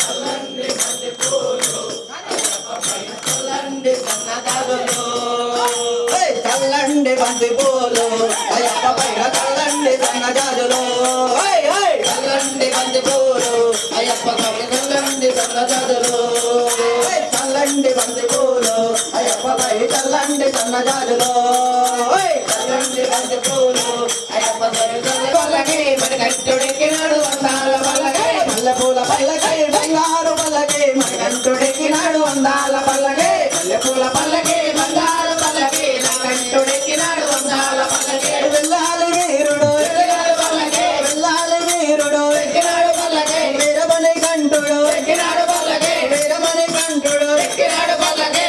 చల్లండి బంతి పూలు అయ్యప్ప పై చల్లండి సన్నజాజులు చల్లండి బంతి పూలు అయ్యప్ప పైన చల్లండి సన్నజాజులు చల్లండి బంతి పూలు అయ్యప్ప పై చల్లండి సన్నజాజులు చల్లండి బంతి పూలు అయ్యప్ప పై చల్లండి సన్నజాజులు చల్లండి బంతి పూలు అయ్యప్ప పై చల్లండి పల్లకి మరి కట్టుడెక్కినాడు అందాల పల్లకి మల్లెపూల పల్లకి బంగారు పల్లకి కంటుడెక్కినాడు అందాల పల్లకి మల్లెపూల పల్లకి బంగారు పల్లకి నా కంటుడెక్కినాడు అందాల పల్లకి వెళ్ళాలి వీరుడు ఎక్కినాడు పల్లకి వెళ్ళాలి వీరుడు ఎక్కినాడు పల్లకి వీరమణి కంఠుడు ఎక్కినాడు పల్లకి వీరమణి కంఠుడు ఎక్కినాడు పల్లకి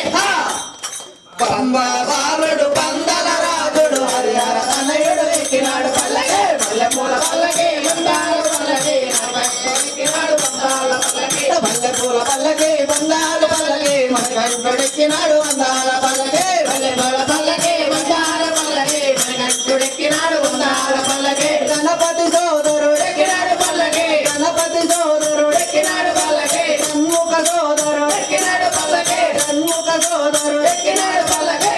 పంబారుడు పందల రాజుడు హరిహర తనయుడు ఎక్కినాడు పల్లకి మల్లెపూల పల్లకి బంగారు పల్లకి నా కంటుడెక్కినాడు అందాల పల్లకి మల్లెపూల పల్లకి బంగారు పల్లకి మన కంఠుడెక్కినాడు అందాల పల్లకి మల్లెపూల పల్లకి బంగారు పల్లకి మన కంటుడెక్కినాడు అందాల పల్లకి గణపతి సోదరుడు ఎక్కినాడు పల్లకి గణపతి సోదరుడు ఎక్కినాడు పల్లకి షణ్ముఖ సోదరుడు ఎక్కినాడు పల్లకి షణ్ముఖ సోదరుడు ఎక్కినాడు పల్లకి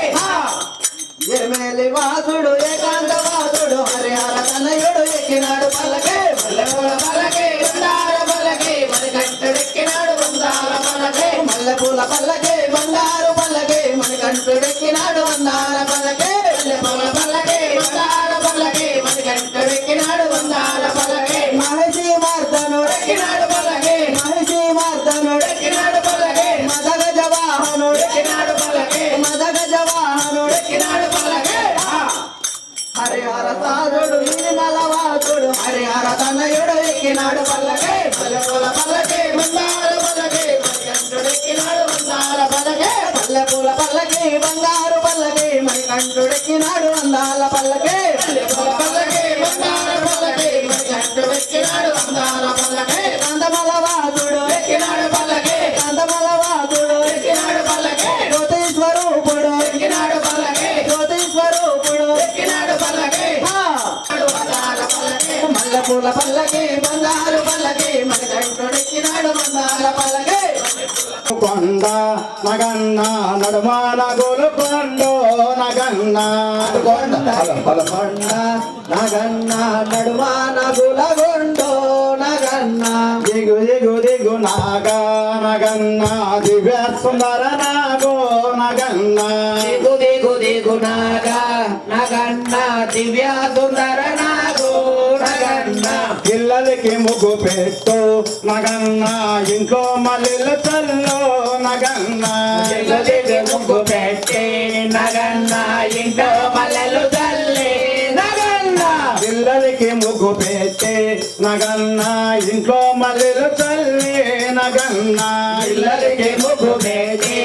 ఎరిమేలి వాసుడు ఏకాంత వాసుడు హరిహర తనయుడు ఎక్కినాడు పల్లకి మల్లెపూల పల్లకి బంగారు పల్లకి మరి కంటుడెక్కినాడు అందాల పల్లకి మల్లెపూల పల్లకి బంగారు పల్లకి మణికంఠుడెక్కినాడు అందాల పల్లకి మల్లెపూల పల్లకి బంగారు పల్లకి మరి కంటుడెక్కినాడు అందాల పల్లకి మహిషి మార్దనుడు ఎక్కినాడు పల్లకి మహిషి మార్దనుడు ఎక్కినాడు పల్లకి మదగజ వాహనుడు ఎక్కినాడు పల్లకి మదగజ వాహనుడు ఎక్కినాడు పల్లకి హరిహర సాధుడు నిర్మల వాసుడు హరిహర తనయుడు ఎక్కినాడు పల్లకి మల్లెపూల పల్లకి బంగారు పల్లకి మరి కంటుడెక్కినాడు అందాల పల్లకి మల్లెపూల పల్లకి బంగారు పల్లకి మణికంఠుడెక్కినాడు అందాల పల్లకి మల్లెపూల పల్లకి బంగారు పల్లకి మరి కంటుడెక్కినాడు అందాల పల్లకి కందమల వాసుడు ఎక్కినాడు పల్లకి కందమల వాసుడు ఎక్కినాడు పల్లకి జ్యోతి స్వరూపుడు ఎక్కినాడు పల్లకి జ్యోతి స్వరూపుడు ఎక్కినాడు పల్లకి అందాల పల్లకి మల్లెపూల పల్లకి బంగారు పల్లకి మణికంఠుడెక్కినాడు అందాల పల్లకి కొండ నగన్న నడుమాల గోలుకొండో నగన్న కొండ నగన్న నడుమాన గులగొండో నగన్న దిగు దిగు దిగు నాగా నగన్న దివ్య సుందర నాగో నగన్న దిగు దిగు దిగు నాగా నగన్న దివ్య సుందర నాగో నగన్న పిల్లలకి ముగ్గు పెట్టు నగన్న ఇంట్లో మల్లెలు చల్లు నగన్న పిల్లలకి ముగ్గు పెట్టి నగన్న ఇంట్లో మల్లెలు చల్లి నగన్న పిల్లలకి ముగ్గు పెట్టి నగన్న ఇంట్లో మల్లెలు చల్లి నగన్న పిల్లలకి ముగ్గు పెట్టి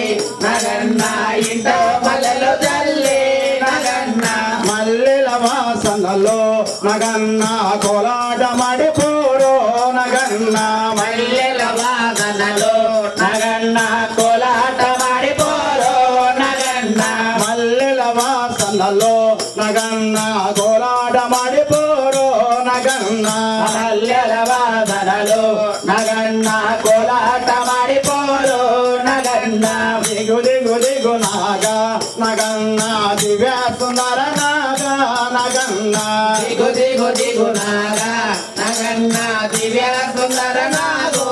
నగన్న ఇంట్లో మల్లెలు చల్లి నగన్న మల్లెల వాసనలో నగన్న కోలాట మడిపోరో నగన్న మల్లెల వాసనలో నగన్న కోలాట మడిపోరో నగన్న మల్లెల వాసనలో నగన్న కోలాట మడిపోరో నగన్న మల్లెల వాసనలో నగన్న కోలాట మడిపోరో నగన్న దిగు దిగు దిగు నాగా నగన్న దివ్య సుందర నాగా నగన్న దిగు దిగు దిగు నాగా నగన్న దివ్య సుందర నాగో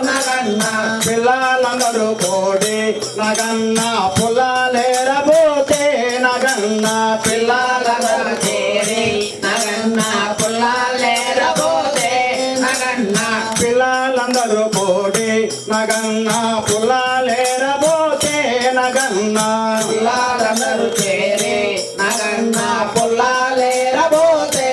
నగన్న పిల్లలందరూ కోడి నగన్న పుల్లలేరబోతే నగన్న పిల్లలందరూ చేరి నగన్న పుల్లలేరబోతే నగన్న పిల్లలందరూ కోడి నగన్న పుల్లలేరబోతే నగన్న పిల్లలందరూ చేరి నగన్న పుల్లలేరబోతే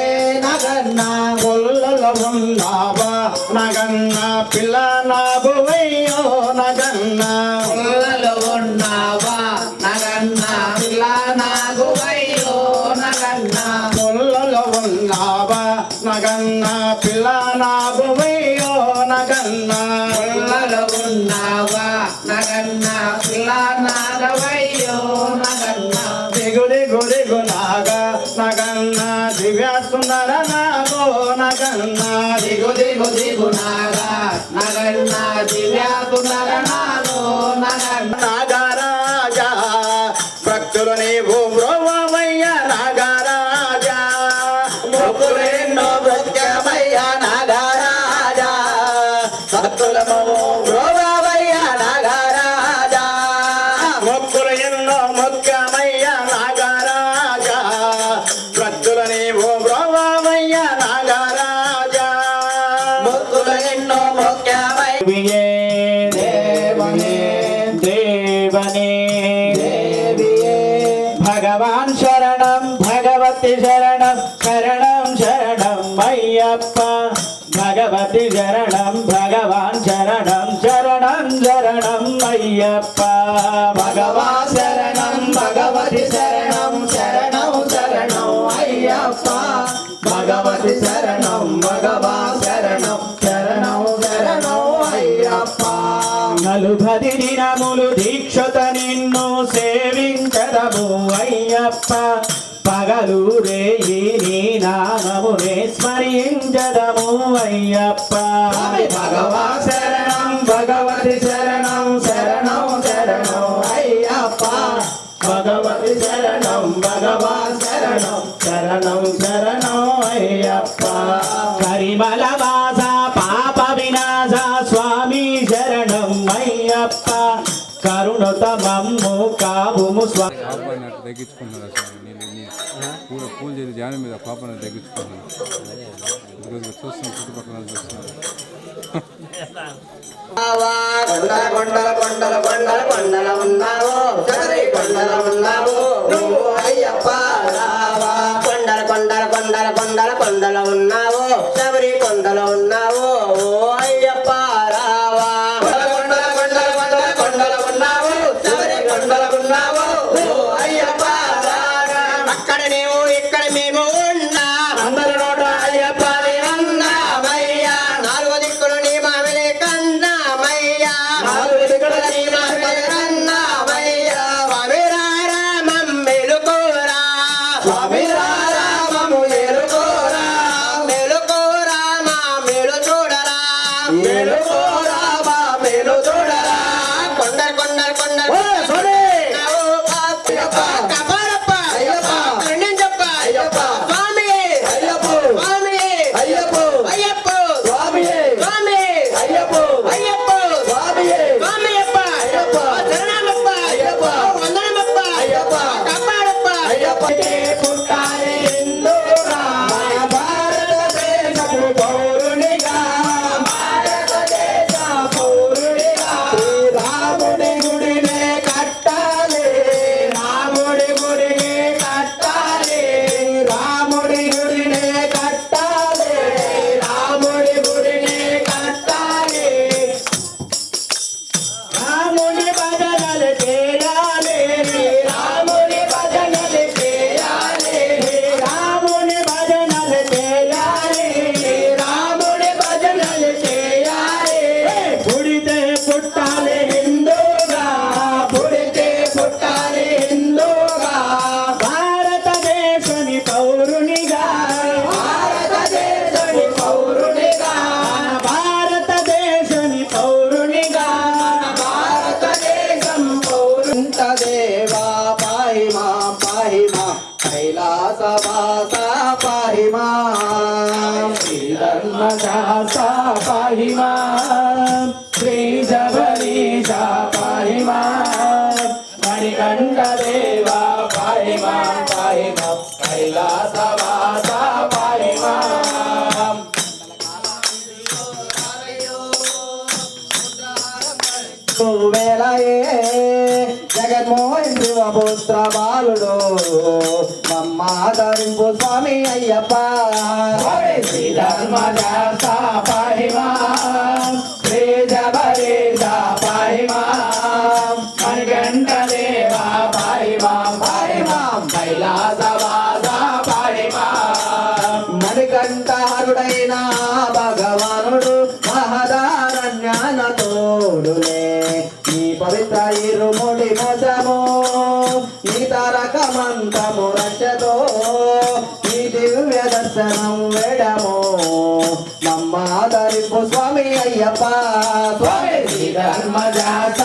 నగన్న పుల్లలో ఉన్నావా నగన్న పిల్ల నాబువయ్యో నగన్న పుల్లలో ఉన్నావా నగన్న పిల్ల నాగువయ్యో నగన్న పుల్లలో ఉన్నావా నగన్న పిల్ల నాగువయ్యో నగన్న పుల్లలో ఉన్నావా నగన్న పిల్ల నాగవయ్యో నగన్న దిగు దిగు దిగు నాగా నగన్న దివ్య సుందర నాగో నగన్న దిగు దిగు దిగు నాగా నగన్న దివ్య సుందర నాగో నగన్న నాగరాజా భక్తులు నీవు బ్రోవమయ్య నాగరాజా మొక్కులెన్నో భక్తమయ్య నాగరాజా భక్తులము బ్రోవమయ్య నాగరాజా మొక్కులు ఎన్నో మొక్కమయ్య నాగరాజా భక్తుల నీవు బ్రోవమయ్య నాగరాజా మొక్కులు ఎన్నో మొక్కమయ్య దేవనే దేవనే దేవియే భగవాన్ శరణం భగవతి శరణం శరణం శరణం అయ్యప్ప భగవతి శరణం భగవాన్ శరణం శరణం శరణం అయ్యప్ప భగవాన్ శరణం భగవతి శరణం శరణం శరణం అయ్యప్ప భగవతి శరణం భగవాన్ శరణం శరణం శరణం అయ్యప్ప నలుభది దినములు దీక్షత నిన్ను సేవించదము అయ్యప్ప పగలు రేయి నీ నామమునే స్మరించదము అయ్యప్ప భగవాన్ శరణం భగవతి శరణం శరణం శరణం అయ్యప్ప భగవతి శరణం భగవాన్ శరణం శరణం శరణం అయ్యప్ప కరిమల వాస పాప వినాశ స్వామి శరణం అయ్యప్ప కరుణత మమ్ము కావుము స్వామి పాపన్నట్టు తగ్గించుకుంటున్నారు అసలు నీళ్ళు పూజ చేసి ధ్యానం మీద పాపను తగ్గించుకుంటున్నారు చూస్తున్నాం చుట్టుపక్కల చూస్తున్నారు కొండల కొండల కొండల కొండల ఉన్నావు శబరి కొండల ఉన్నావు నువ్వు అయ్యప్ప రావా కొండల కొండల కొండల కొండల కొండల ఉన్నావు శబరి కొండల ఉన్నావు ఓ అయ్యప్ప రావా కొండల కొండల కొండల కొండల ఉన్నావు శబరి కొండల ఉన్నావు ఓ అయ్యప్ప రావా అక్కడ నీవు ఇక్కడ మేము ఉన్నా అందరి నోట అయ్యప్ప అన్నామయ్యా నాలుగు దిక్కులు నీ మామిడి కన్నామయ్యా నాలుగు దిక్కులు నీ మామిడి కన్నామయ్యా స్వామి రామం మెలుకోరా స్వామి రామము ఎలుకోరా మెలుకోరా మా మెలు చూడరా మెలుకోరా మా మెలు చూడరా కొండ కొండ శ్రీ శబరీశ పాహి మాం మణికంఠ దేవా పాహి మాం కైలాసవాస పాహి మాం వేళయే జగన్మోహన్ శివపుత్ర బాలుడు మమ్మాదరింపు స్వామి అయ్యప్ప శ్రీ ధర్మదాస పాహి మాం శ్రీ శబరీశ పాహి మాం మణికంఠ దేవా పాహి మాం కైలాసవాస పాహి మాం మణికంఠహరుడైన భగవానుడు మహదారణ్యాన తోడులే ఈ పవిత్ర ఇరుముడి మోసము ఈ తారకమంతము రక్షతో ఈ దివ్య దర్శనం వేడము మమ్మాదరింపు స్వామి అయ్యప్ప శ్రీ ధర్మదాస